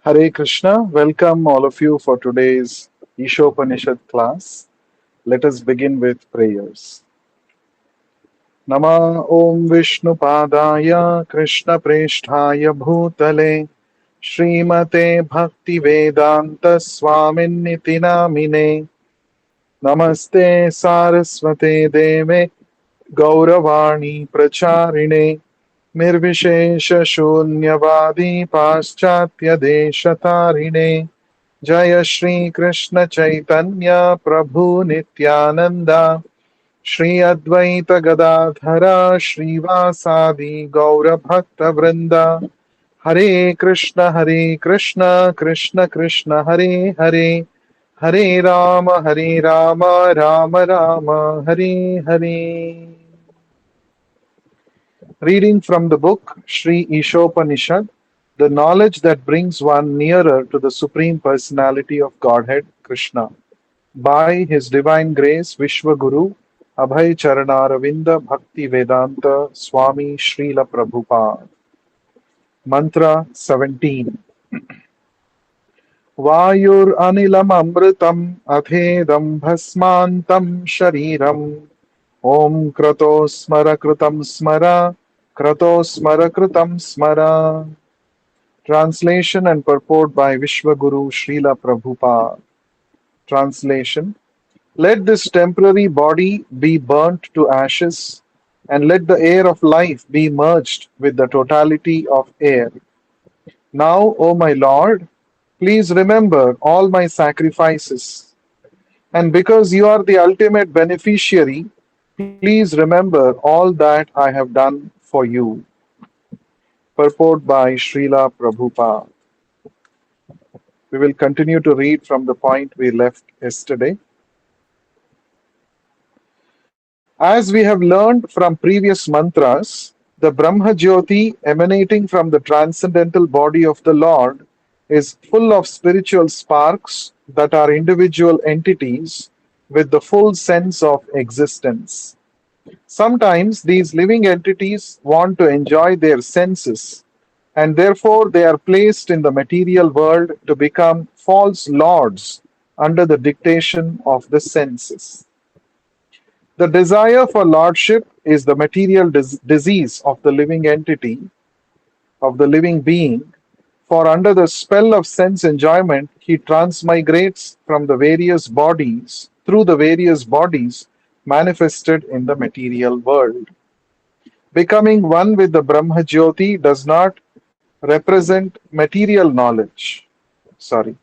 Hare Krishna, welcome all of you for today's Ishopanishad class. Let us begin with prayers. Nama Om Vishnu Padaya Krishna Presthaya Bhutale Srimate Bhakti Vedanta Swamin Niti Namine Namaste Saraswate Deve Gauravani Pracharine Nirvishesha Shunyavadi Paschatya Deshatarine Jaya Shri Krishna Chaitanya Prabhu Nityananda Shri Advaita Gadadhara Srivasadi Gaura Bhakta Vrinda Hare Krishna Krishna Krishna Hare Hare Hare Rama Rama Rama Hare Hare. Reading from the book Sri Ishopanishad, the knowledge that brings one nearer to the Supreme Personality of Godhead, Krishna, by His Divine Grace Vishwaguru Abhay Charanaраvinda Bhakti Vedanta Swami Srila Prabhupada. Mantra 17. Vayur anilam amritam adhedam bhasmantam shariram Om Krato Smara Kritam Smara Krato Smara Kritam Smara. Translation and purport by Vishwaguru Srila Prabhupada. Translation. Let this temporary body be burnt to ashes, and let the air of life be merged with the totality of air. Now, O my Lord, please remember all my sacrifices, and because you are the ultimate beneficiary, please remember all that I have done for you. Purport by Srila Prabhupada. We will continue to read from the point we left yesterday. As we have learned from previous mantras, the Brahma Jyoti emanating from the transcendental body of the Lord is full of spiritual sparks that are individual entities with the full sense of existence. Sometimes these living entities want to enjoy their senses, and therefore they are placed in the material world to become false lords under the dictation of the senses. The desire for lordship is the material disease of the living entity, of the living being, for under the spell of sense enjoyment, he transmigrates from the various bodies, through the various bodies manifested in the material world. Becoming one with the Brahma Jyoti does not represent material knowledge. Sorry.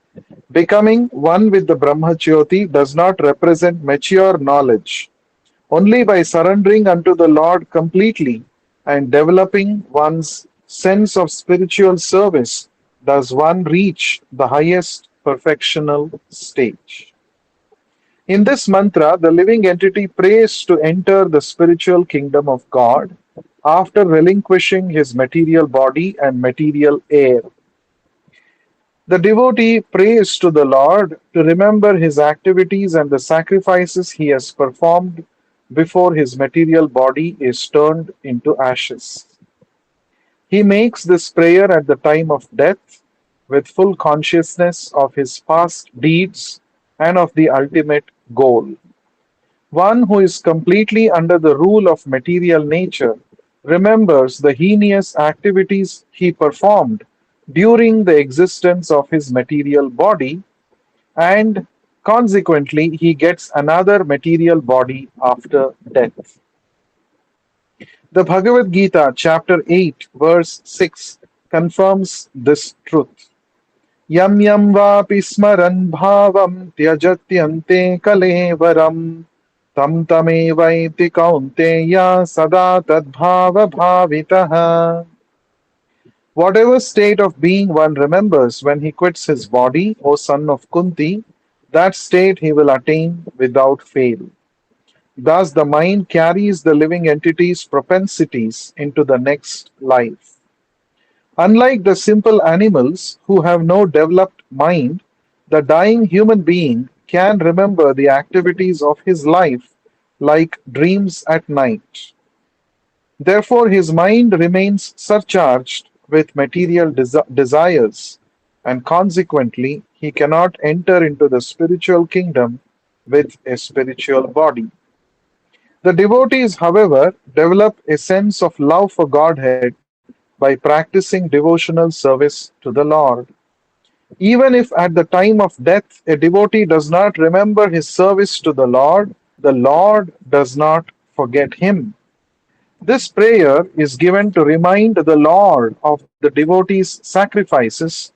Becoming one with the Brahma Jyoti does not represent mature knowledge. Only by surrendering unto the Lord completely and developing one's sense of spiritual service does one reach the highest perfectional stage. In this mantra, the living entity prays to enter the spiritual kingdom of God after relinquishing his material body and material air. The devotee prays to the Lord to remember his activities and the sacrifices he has performed before his material body is turned into ashes. He makes this prayer at the time of death with full consciousness of his past deeds and of the ultimate goal. One who is completely under the rule of material nature remembers the heinous activities he performed during the existence of his material body, and consequently he gets another material body after death. The Bhagavad Gita, chapter 8, verse 6, confirms this truth. Yam yam vapi smaran bhavam tyajatyante kalevaram tam tamevaiti kaunteya sada tadbhava bhavitaha. Whatever state of being one remembers when he quits his body, O son of Kunti, that state he will attain without fail. Thus, the mind carries the living entity's propensities into the next life. Unlike the simple animals who have no developed mind, the dying human being can remember the activities of his life like dreams at night. Therefore, his mind remains surcharged with material desires, and consequently, he cannot enter into the spiritual kingdom with a spiritual body. The devotees, however, develop a sense of love for Godhead by practicing devotional service to the Lord. Even if at the time of death a devotee does not remember his service to the Lord does not forget him. This prayer is given to remind the Lord of the devotee's sacrifices,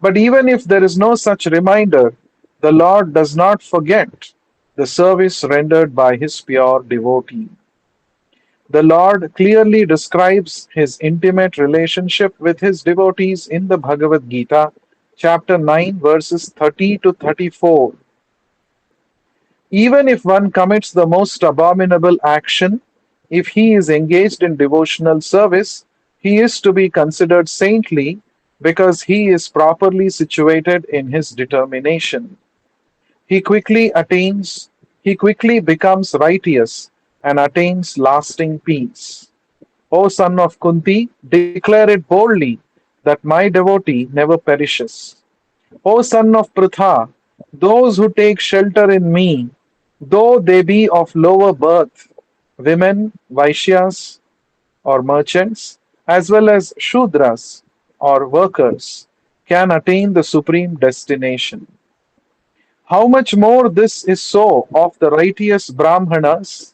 but even if there is no such reminder, the Lord does not forget the service rendered by his pure devotee. The Lord clearly describes his intimate relationship with his devotees in the Bhagavad Gita, chapter 9, verses 30 to 34. Even if one commits the most abominable action, if he is engaged in devotional service, he is to be considered saintly because he is properly situated in his determination. He quickly attains, he quickly becomes righteous and attains lasting peace. O son of Kunti, declare it boldly that my devotee never perishes. O son of Pritha, those who take shelter in me, though they be of lower birth, women, Vaishyas, or merchants, as well as Shudras, or workers, can attain the supreme destination. How much more this is so of the righteous Brahmanas,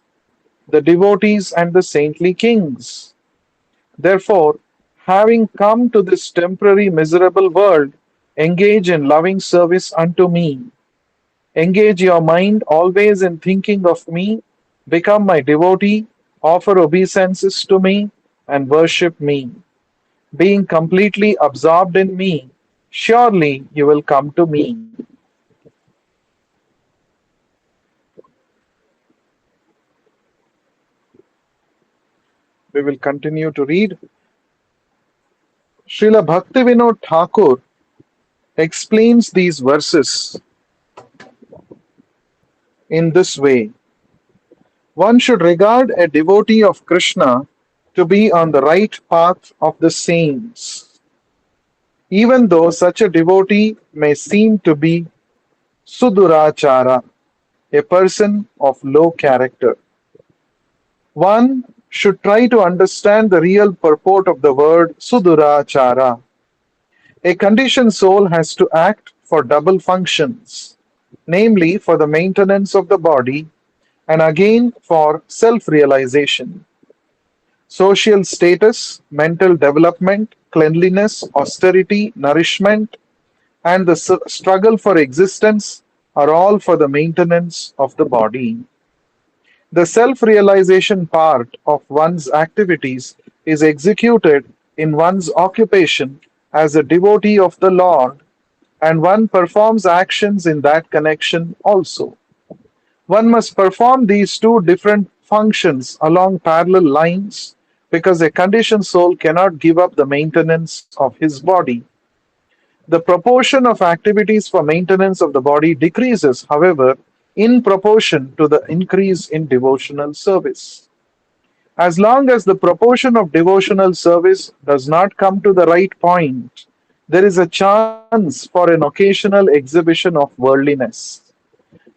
the devotees, and the saintly kings. Therefore, having come to this temporary miserable world, engage in loving service unto me. Engage your mind always in thinking of me, become my devotee, offer obeisances to me, and worship me. Being completely absorbed in me, surely you will come to me. We will continue to read. Srila Bhaktivinoda Thakur explains these verses in this way. One should regard a devotee of Krishna to be on the right path of the saints, even though such a devotee may seem to be Sudurachara, a person of low character. One should try to understand the real purport of the word Sudurachara. A conditioned soul has to act for double functions, namely for the maintenance of the body and again for self realization. Social status, mental development, cleanliness, austerity, nourishment, and the struggle for existence are all for the maintenance of the body. The self realization part of one's activities is executed in one's occupation as a devotee of the Lord, and one performs actions in that connection also. One must perform these two different functions along parallel lines because a conditioned soul cannot give up the maintenance of his body. The proportion of activities for maintenance of the body decreases, however, in proportion to the increase in devotional service. As long as the proportion of devotional service does not come to the right point, there is a chance for an occasional exhibition of worldliness.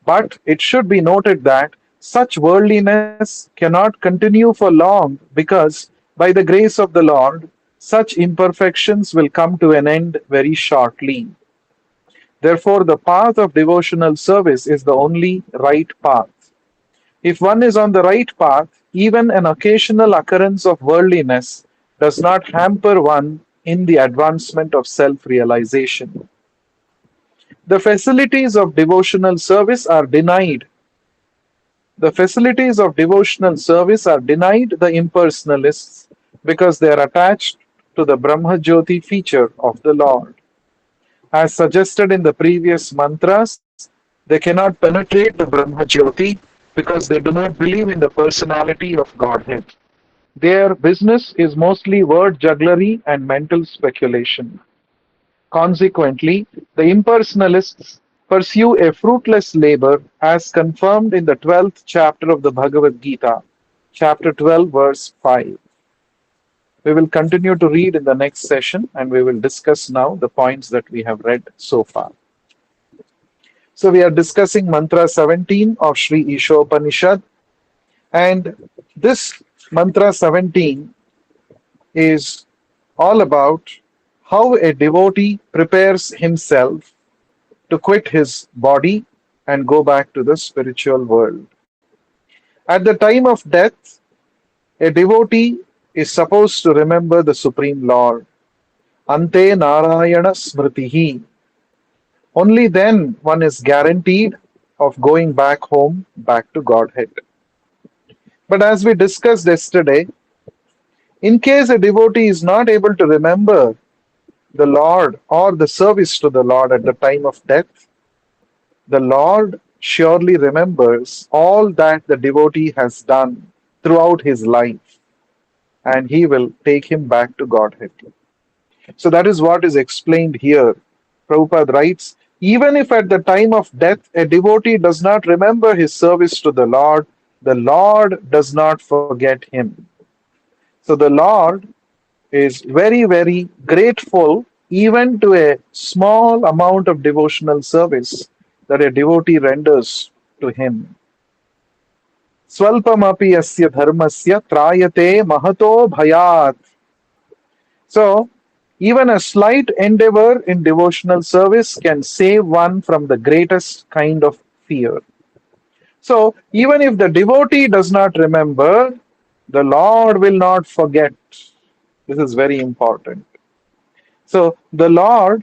But it should be noted that such worldliness cannot continue for long because, by the grace of the Lord, such imperfections will come to an end very shortly. Therefore, the path of devotional service is the only right path. If one is on the right path, even an occasional occurrence of worldliness does not hamper one in the advancement of self realization. The facilities of devotional service are denied. The facilities of devotional service are denied the impersonalists because they are attached to the Brahma Jyoti feature of the Lord. As suggested in the previous mantras, they cannot penetrate the Brahma Jyoti because they do not believe in the personality of Godhead. Their business is mostly word jugglery and mental speculation. Consequently, the impersonalists pursue a fruitless labor as confirmed in the 12th chapter of the Bhagavad Gita, chapter 12, verse 5. We will continue to read in the next session and we will discuss now the points that we have read so far. So we are discussing mantra 17 of Sri Ishopanishad, and this mantra 17 is all about how a devotee prepares himself to quit his body and go back to the spiritual world. At the time of death, a devotee is supposed to remember the Supreme Lord. Ante Narayana Smritihi. Only then one is guaranteed of going back home, back to Godhead. But as we discussed yesterday, in case a devotee is not able to remember the Lord or the service to the Lord at the time of death, the Lord surely remembers all that the devotee has done throughout his life, and he will take him back to Godhead. So that is what is explained here. Prabhupada writes, even if at the time of death a devotee does not remember his service to the Lord does not forget him. So the Lord is very, very grateful even to a small amount of devotional service that a devotee renders to him. Swalpamapi asya dharmasya trayate mahato bhayat. So, even a slight endeavor in devotional service can save one from the greatest kind of fear. So, even if the devotee does not remember, the Lord will not forget. This is very important. So, the Lord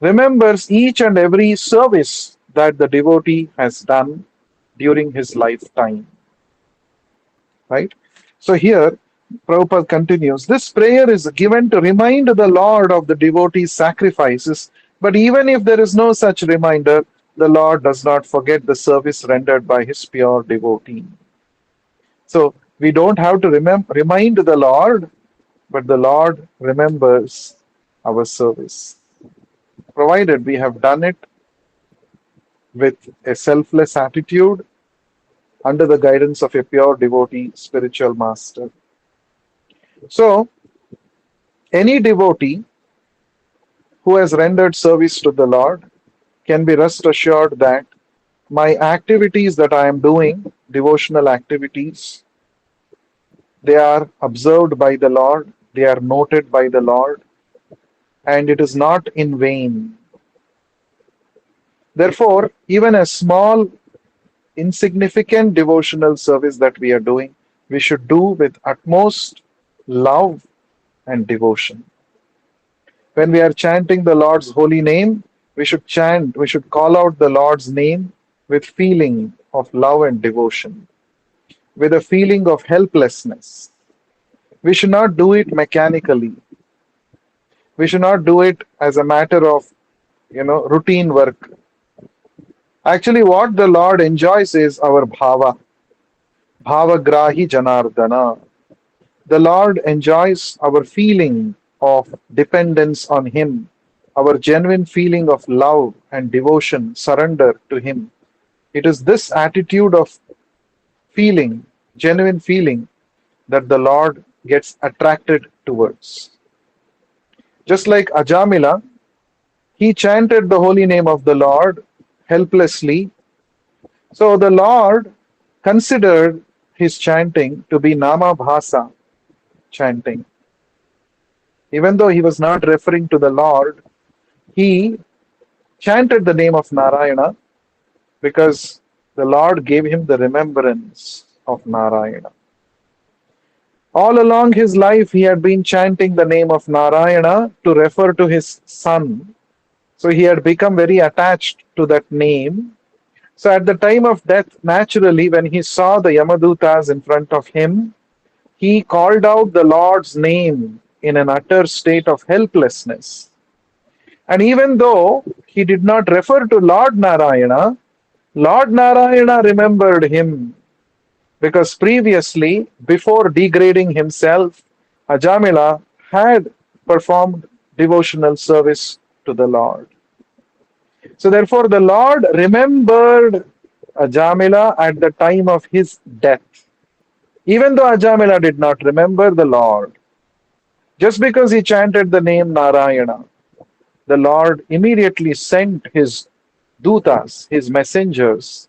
remembers each and every service that the devotee has done during his lifetime. Right? So, here Prabhupada continues, this prayer is given to remind the Lord of the devotee's sacrifices, but even if there is no such reminder, the Lord does not forget the service rendered by his pure devotee. So we don't have to remind the Lord, but the Lord remembers our service, provided we have done it with a selfless attitude under the guidance of a pure devotee, spiritual master. So, any devotee who has rendered service to the Lord can be rest assured that my activities that I am doing, devotional activities, they are observed by the Lord, they are noted by the Lord, and it is not in vain. Therefore, even a small, insignificant devotional service that we are doing, we should do with utmost love and devotion. When we are chanting the Lord's holy name, we should call out the Lord's name with feeling of love and devotion, with a feeling of helplessness. We should not do it mechanically. We should not do it as a matter of, routine work. Actually, what the Lord enjoys is our bhava grahi janardana. The Lord enjoys our feeling of dependence on Him, our genuine feeling of love and devotion, surrender to Him. It is this attitude of feeling, genuine feeling, that the Lord gets attracted towards. Just like Ajamila, he chanted the holy name of the Lord helplessly. So the Lord considered his chanting to be Nama Bhasa chanting. Even though he was not referring to the Lord, he chanted the name of Narayana because the Lord gave him the remembrance of Narayana. All along his life, he had been chanting the name of Narayana to refer to his son. So he had become very attached to that name. So at the time of death, naturally, when he saw the Yamadutas in front of him, he called out the Lord's name in an utter state of helplessness. And even though he did not refer to Lord Narayana remembered him because previously, before degrading himself, Ajamila had performed devotional service to the Lord. So therefore, the Lord remembered Ajamila at the time of his death, even though Ajamila did not remember the Lord. Just because he chanted the name Narayana, the Lord immediately sent his dutas, his messengers,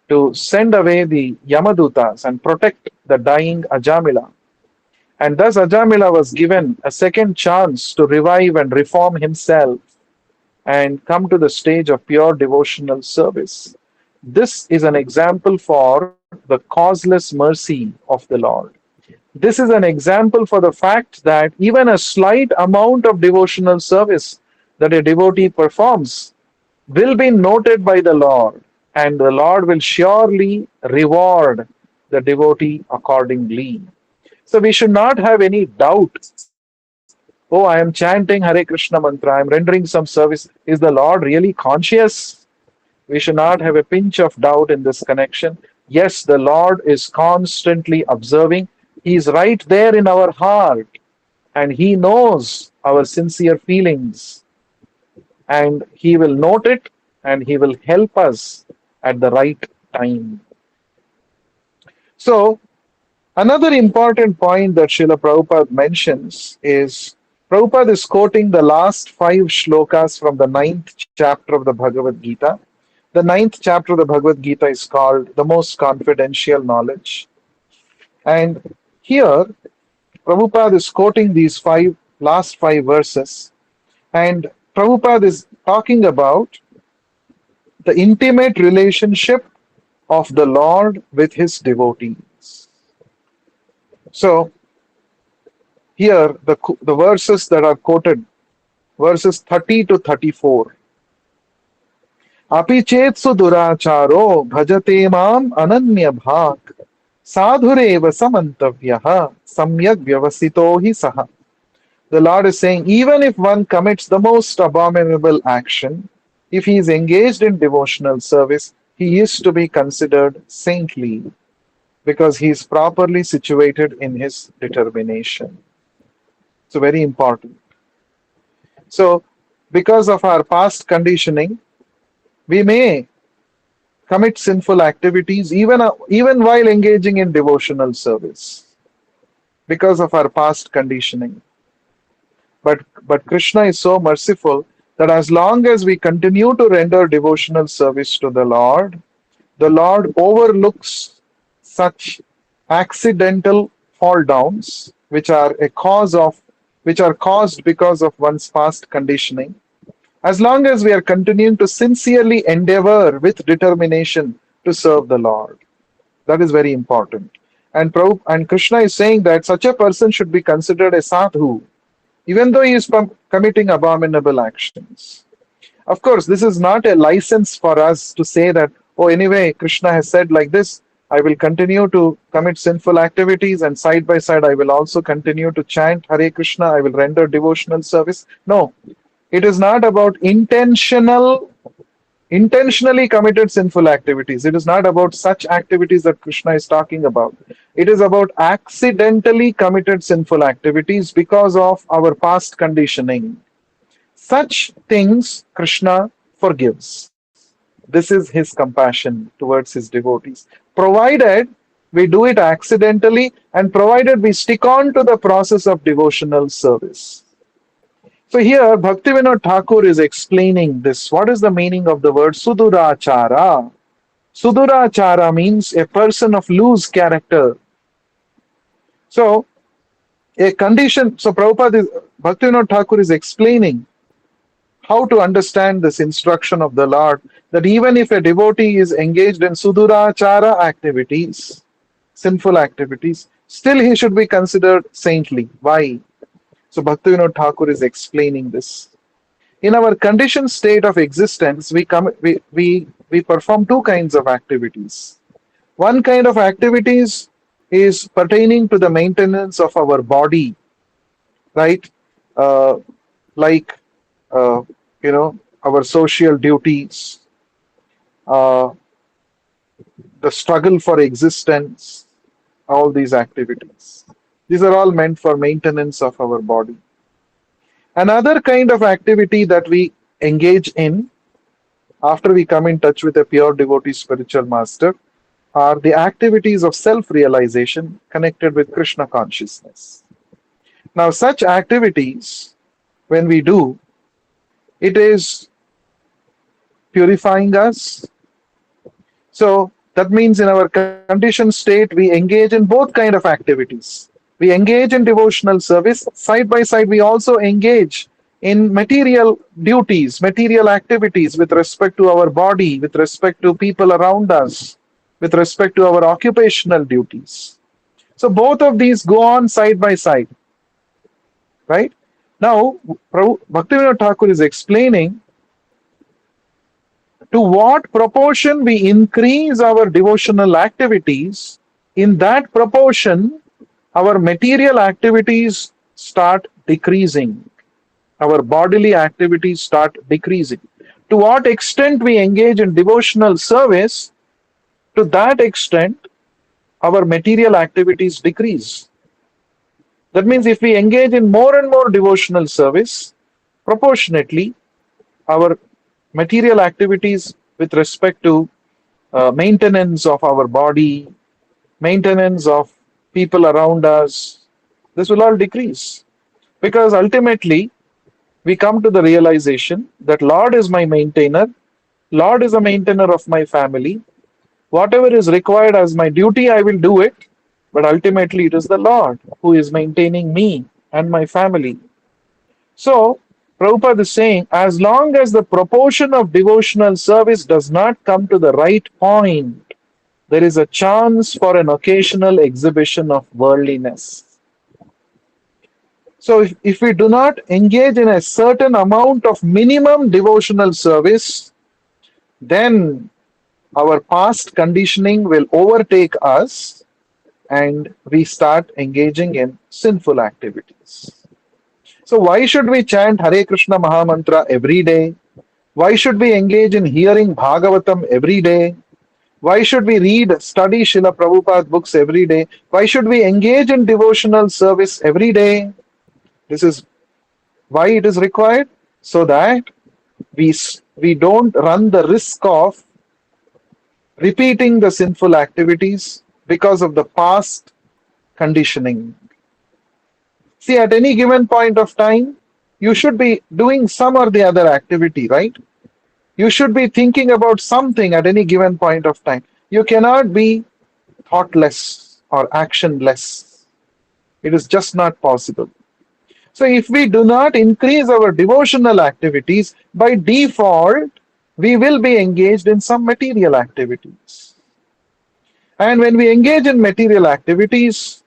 to send away the Yamadutas and protect the dying Ajamila. And thus Ajamila was given a second chance to revive and reform himself and come to the stage of pure devotional service. This is an example for the causeless mercy of the Lord. This is an example for the fact that even a slight amount of devotional service that a devotee performs will be noted by the Lord, and the Lord will surely reward the devotee accordingly. So we should not have any doubt. Oh, I am chanting Hare Krishna mantra, I am rendering some service. Is the Lord really conscious? We should not have a pinch of doubt in this connection. Yes, the Lord is constantly observing. He is right there in our heart, and He knows our sincere feelings, and He will note it, and He will help us at the right time. So, another important point that Srila Prabhupada mentions is Prabhupada is quoting the last five shlokas from the ninth chapter of the Bhagavad Gita. The ninth chapter of the Bhagavad Gita is called the most confidential knowledge. And here, Prabhupada is quoting these last five verses, and Prabhupada is talking about the intimate relationship of the Lord with his devotees. So, here, the verses that are quoted, verses 30 to 34. Api chetsu duracharo bhajate mam ananya bhak sadhureva samantavyaha samyak vyavasito hi saha. The Lord is saying, even if one commits the most abominable action, if he is engaged in devotional service, he is to be considered saintly because he is properly situated in his determination. So, very important. So, because of our past conditioning, we may commit sinful activities even while engaging in devotional service because of our past conditioning. But Krishna is so merciful that as long as we continue to render devotional service to the Lord overlooks such accidental fall downs which are caused because of one's past conditioning. As long as we are continuing to sincerely endeavor with determination to serve the Lord. That is very important. And Krishna is saying that such a person should be considered a sadhu, even though he is committing abominable actions. Of course, this is not a license for us to say that, oh, anyway, Krishna has said like this, I will continue to commit sinful activities, and side by side, I will also continue to chant Hare Krishna, I will render devotional service. No, it is not about intentionally committed sinful activities. It is not about such activities that Krishna is talking about. It is about accidentally committed sinful activities because of our past conditioning. Such things Krishna forgives. This is his compassion towards his devotees. Provided we do it accidentally, and provided we stick on to the process of devotional service. So here, Bhaktivinoda Thakur is explaining this. What is the meaning of the word Sudurachara? Sudurachara means a person of loose character. So, Bhaktivinoda Thakur is explaining how to understand this instruction of the Lord, that even if a devotee is engaged in Sudurachara activities, sinful activities, still he should be considered saintly. Why? So Bhaktivinoda Thakur is explaining this. In our conditioned state of existence, we perform two kinds of activities. One kind of activities is pertaining to the maintenance of our body, right? Uh, like, uh, our social duties, uh, the struggle for existence, all these activities. These are all meant for maintenance of our body. Another kind of activity that we engage in after we come in touch with a pure devotee spiritual master are the activities of self realization connected with Krishna consciousness. Now, such activities, when we do, it is purifying us. So that means in our conditioned state, we engage in both kind of activities. We engage in devotional service. Side by side, we also engage in material duties, material activities with respect to our body, with respect to people around us, with respect to our occupational duties. So both of these go on side by side, right? Now, Bhaktivinoda Thakur is explaining to what proportion we increase our devotional activities, in that proportion, our material activities start decreasing, our bodily activities start decreasing. To what extent we engage in devotional service, to that extent, our material activities decrease. That means if we engage in more and more devotional service, proportionately, our material activities with respect to maintenance of our body, maintenance of people around us, this will all decrease. Because ultimately, we come to the realization that Lord is my maintainer, Lord is a maintainer of my family. Whatever is required as my duty, I will do it. But ultimately, it is the Lord who is maintaining me and my family. So, Prabhupada is saying, as long as the proportion of devotional service does not come to the right point, there is a chance for an occasional exhibition of worldliness. So, if we do not engage in a certain amount of minimum devotional service, then our past conditioning will overtake us and we start engaging in sinful activities. So, why should we chant Hare Krishna Mahamantra every day? Why should we engage in hearing Bhagavatam every day? Why should we read, study Srila Prabhupada books every day? Why should we engage in devotional service every day? This is why it is required, so that we don't run the risk of repeating the sinful activities because of the past conditioning. See, at any given point of time, you should be doing some or the other activity, right? You should be thinking about something at any given point of time. You cannot be thoughtless or actionless. It is just not possible. So, if we do not increase our devotional activities, by default, we will be engaged in some material activities. And when we engage in material activities,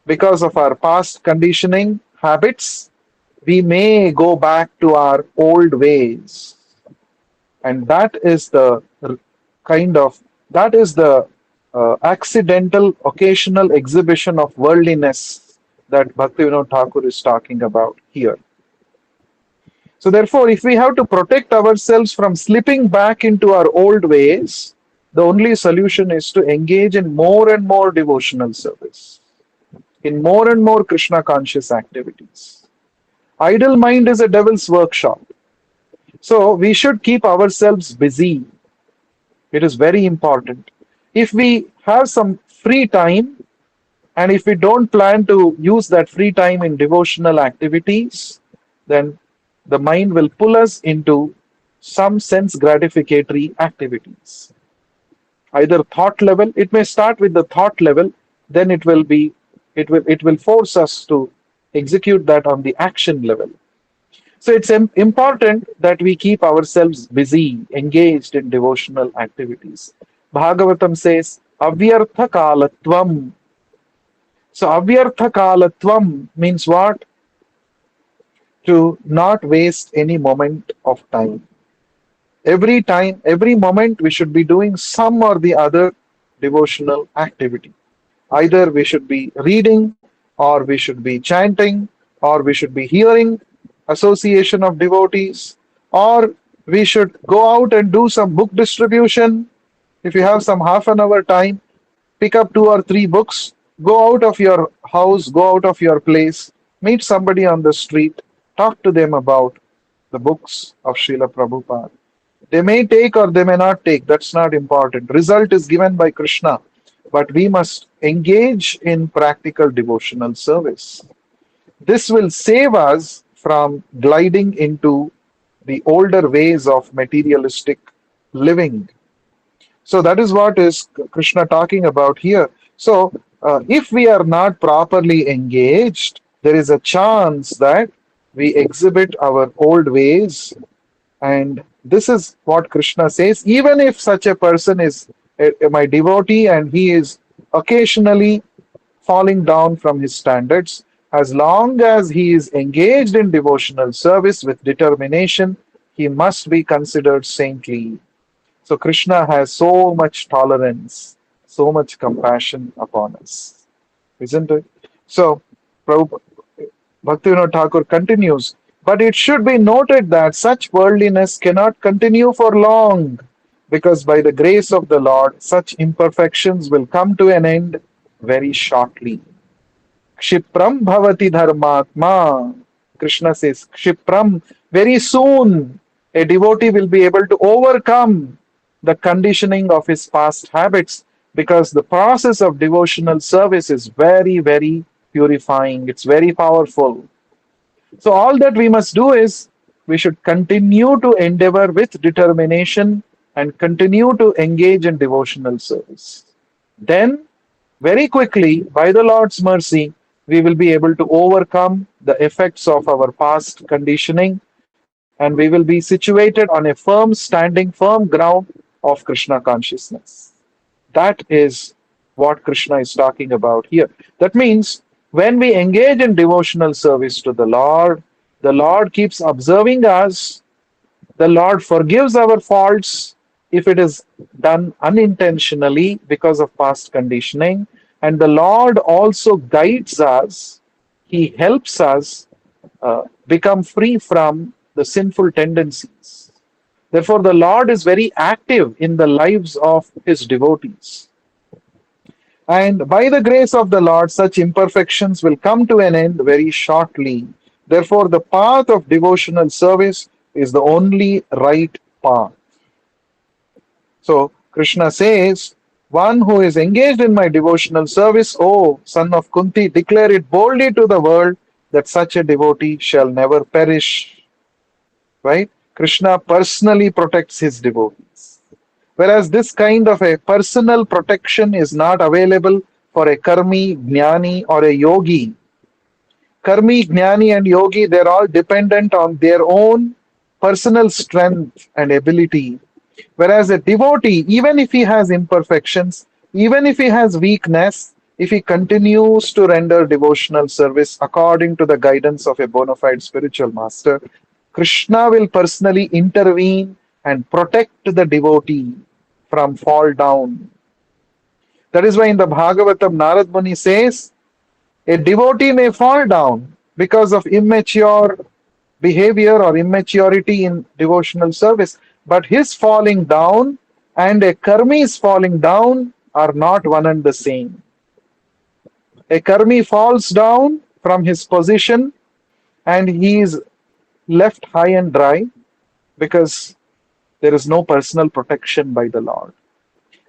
because of our past conditioning habits, we may go back to our old ways. And that is the kind of, that is the accidental, occasional exhibition of worldliness that Bhaktivinoda Thakur is talking about here. So, therefore, if we have to protect ourselves from slipping back into our old ways, the only solution is to engage in more and more devotional service, in more and more Krishna conscious activities. Idle mind is a devil's workshop. So, we should keep ourselves busy. It is very important. If we have some free time, and if we don't plan to use that free time in devotional activities, then the mind will pull us into some sense gratificatory activities. Either thought level, it may start with the thought level, then it will force us to execute that on the action level. So it's important that we keep ourselves busy, engaged in devotional activities. Bhagavatam says, Avyartha kalatvam. So Avyartha kalatvam means what? To not waste any moment of time. Every time, every moment, we should be doing some or the other devotional activity. Either we should be reading, or we should be chanting, or we should be hearing association of devotees, or we should go out and do some book distribution. If you have some half an hour time, pick up two or three books, go out of your house, go out of your place, meet somebody on the street, talk to them about the books of Srila Prabhupada. They may take or they may not take, that's not important. Result is given by Krishna, but we must engage in practical devotional service. This will save us from gliding into the older ways of materialistic living. So that is what is Krishna talking about here. So if we are not properly engaged, there is a chance that we exhibit our old ways. And this is what Krishna says. Even if such a person is my devotee and he is occasionally falling down from his standards, as long as he is engaged in devotional service with determination, he must be considered saintly. So Krishna has so much tolerance, so much compassion upon us, isn't it? So Prabhupada, Bhaktivinoda Thakur continues, but it should be noted that such worldliness cannot continue for long, because by the grace of the Lord, such imperfections will come to an end very shortly. Kshipram bhavati dharmatma. Krishna says, Kshipram, very soon a devotee will be able to overcome the conditioning of his past habits because the process of devotional service is very, very purifying. It's very powerful. So, all that we must do is we should continue to endeavor with determination and continue to engage in devotional service. Then, very quickly, by the Lord's mercy, we will be able to overcome the effects of our past conditioning and we will be situated on a firm standing, firm ground of Krishna consciousness. That is what Krishna is talking about here. That means when we engage in devotional service to the Lord keeps observing us, the Lord forgives our faults if it is done unintentionally because of past conditioning. And the Lord also guides us, He helps us become free from the sinful tendencies. Therefore, the Lord is very active in the lives of His devotees. And by the grace of the Lord, such imperfections will come to an end very shortly. Therefore, the path of devotional service is the only right path. So, Krishna says, one who is engaged in my devotional service, O son of Kunti, declare it boldly to the world that such a devotee shall never perish. Right? Krishna personally protects his devotees. Whereas this kind of a personal protection is not available for a karmi, jnani, or a yogi. Karmi, jnani, and yogi, they're all dependent on their own personal strength and ability. Whereas a devotee, even if he has imperfections, even if he has weakness, if he continues to render devotional service according to the guidance of a bona fide spiritual master, Krishna will personally intervene and protect the devotee from fall down. That is why in the Bhagavatam, Narad Muni says, a devotee may fall down because of immature behavior or immaturity in devotional service, but his falling down and a karmi's falling down are not one and the same. A karmi falls down from his position and he is left high and dry because there is no personal protection by the Lord.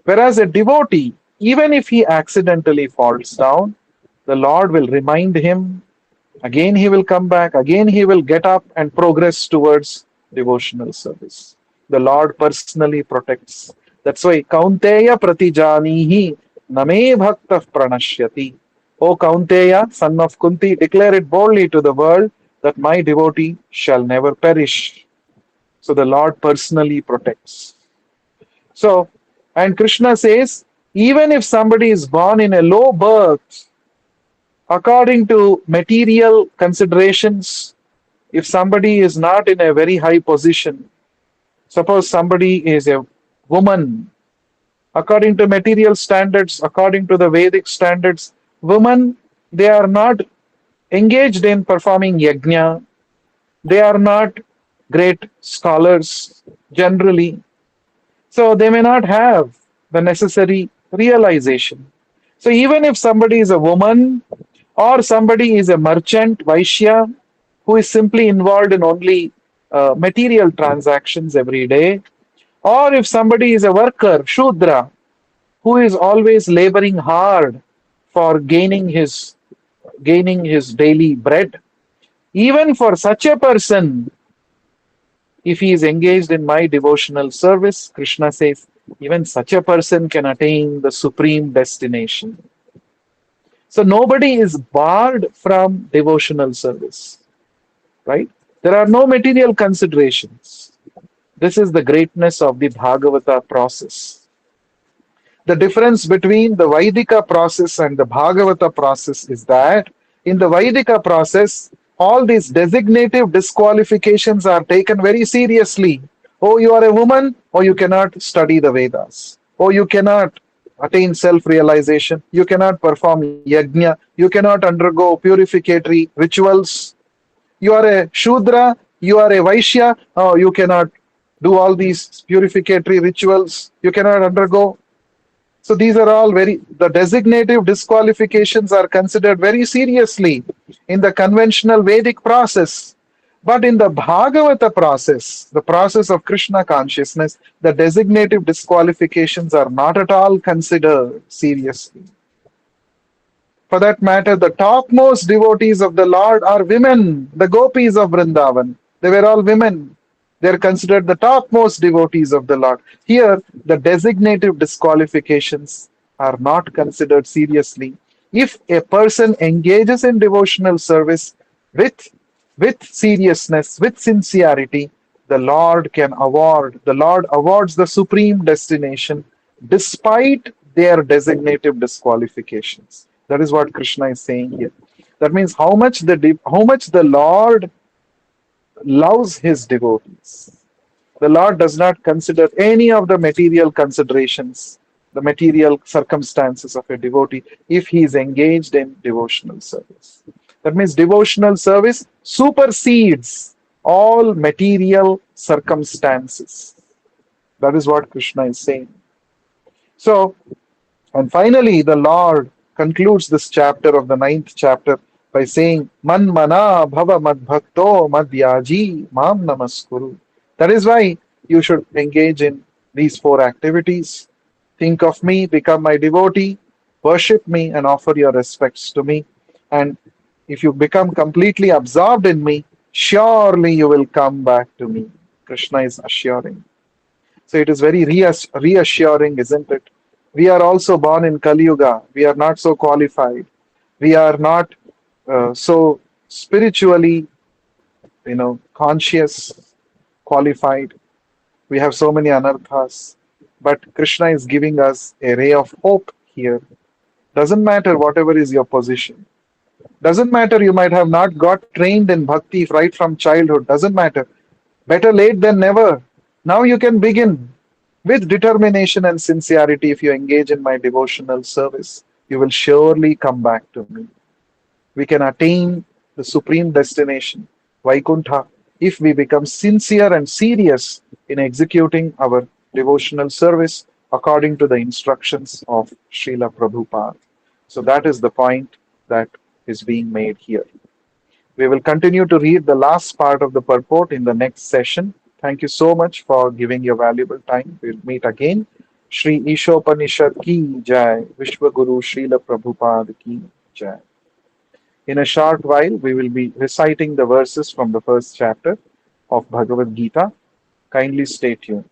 Whereas a devotee, even if he accidentally falls down, the Lord will remind him, again he will come back, again he will get up and progress towards devotional service. The Lord personally protects. That's why Kaunteya pratijanihi name bhakta pranashyati. O Kaunteya, son of Kunti, declare it boldly to the world that my devotee shall never perish. So the Lord personally protects. So, and Krishna says, even if somebody is born in a low birth, according to material considerations, if somebody is not in a very high position, suppose somebody is a woman, according to material standards, according to the Vedic standards, women, they are not engaged in performing yajna, they are not great scholars generally, so they may not have the necessary realization. So even if somebody is a woman or somebody is a merchant, Vaishya, who is simply involved in only material transactions every day, or if somebody is a worker, Shudra, who is always laboring hard for gaining his daily bread, Even for such a person, if he is engaged in my devotional service, Krishna says, even such a person can attain the supreme destination. So nobody is barred from devotional service, right? There are no material considerations. This is the greatness of the Bhagavata process. The difference between the Vaidika process and the Bhagavata process is that in the Vaidika process, all these designative disqualifications are taken very seriously. Oh, you are a woman, or you cannot study the Vedas. Oh, you cannot attain self realization. You cannot perform yajna. You cannot undergo purificatory rituals. You are a Shudra, you are a Vaishya. Oh, you cannot do all these purificatory rituals. You cannot undergo. So these are all the designative disqualifications are considered very seriously in the conventional Vedic process. But in the Bhagavata process, the process of Krishna consciousness, the designative disqualifications are not at all considered seriously. For that matter, the topmost devotees of the Lord are women, the gopis of Vrindavan. They were all women. They are considered the topmost devotees of the Lord. Here, the designative disqualifications are not considered seriously. If a person engages in devotional service with, with seriousness, with sincerity, the Lord awards the supreme destination despite their designative disqualifications. That is what Krishna is saying here. That means how much the Lord loves his devotees. The Lord does not consider any of the material considerations, the material circumstances of a devotee if he is engaged in devotional service. That means devotional service supersedes all material circumstances. That is what Krishna is saying. So, and finally, the Lord concludes this chapter of the ninth chapter by saying, Man mana bhava mad bhakto madhyaji mam namaskuru. That is why you should engage in these four activities. Think of me, become my devotee, worship me, and offer your respects to me. And if you become completely absorbed in me, surely you will come back to me. Krishna is assuring. So it is very reassuring, isn't it? We are also born in Kali Yuga. We are not so qualified. We are not so spiritually, conscious, qualified. We have so many anarthas. But Krishna is giving us a ray of hope here. Doesn't matter whatever is your position. Doesn't matter you might have not got trained in bhakti right from childhood. Doesn't matter. Better late than never. Now you can begin with determination and sincerity. If you engage in my devotional service, you will surely come back to me. We can attain the supreme destination, Vaikuntha, if we become sincere and serious in executing our devotional service according to the instructions of Srila Prabhupada. So that is the point that is being made here. We will continue to read the last part of the purport in the next session. Thank you so much for giving your valuable time. We'll meet again. Shri Ishopanishad ki jai, Vishwa Guru Srila Prabhupada ki jai. In a short while, we will be reciting the verses from the first chapter of Bhagavad Gita. Kindly stay tuned.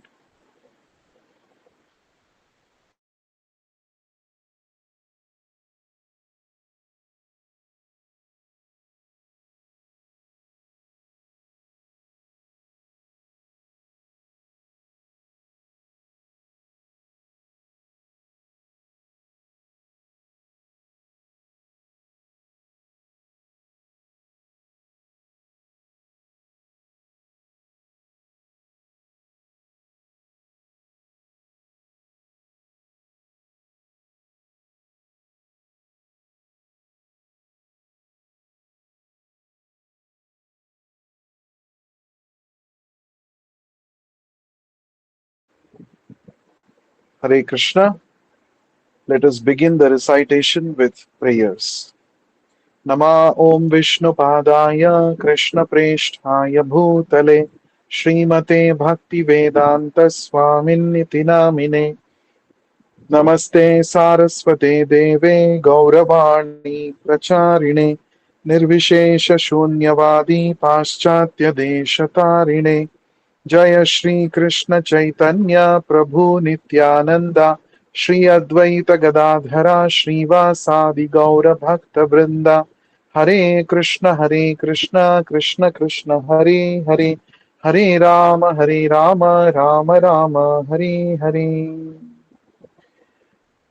Hare Krishna. Let us begin the recitation with prayers. Nama Om Vishnu Padaya Krishna Preshthaya Bhutale Srimate Bhakti Vedanta Swamin Niti Namine Namaste Saraswate Deve Gauravani Pracharine निर्विशेष शून्यवादी पाश्चात्य देश तारिणे जय श्री कृष्ण चैतन्य प्रभु नित्यानंद श्री अद्वैत गदाधरा श्रीवासादि गौर भक्त वृंद हरे Krishna Krishna Krishna Hare Hare Hare Ram Ram Ram Hare Hare.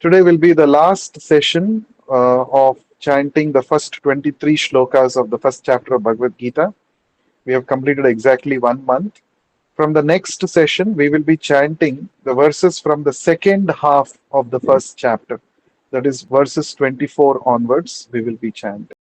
Today will be the last session of chanting the first 23 shlokas of the first chapter of Bhagavad Gita. We have completed exactly 1 month. From the next session, we will be chanting the verses from the second half of the first chapter. That is verses 24 onwards, we will be chanting.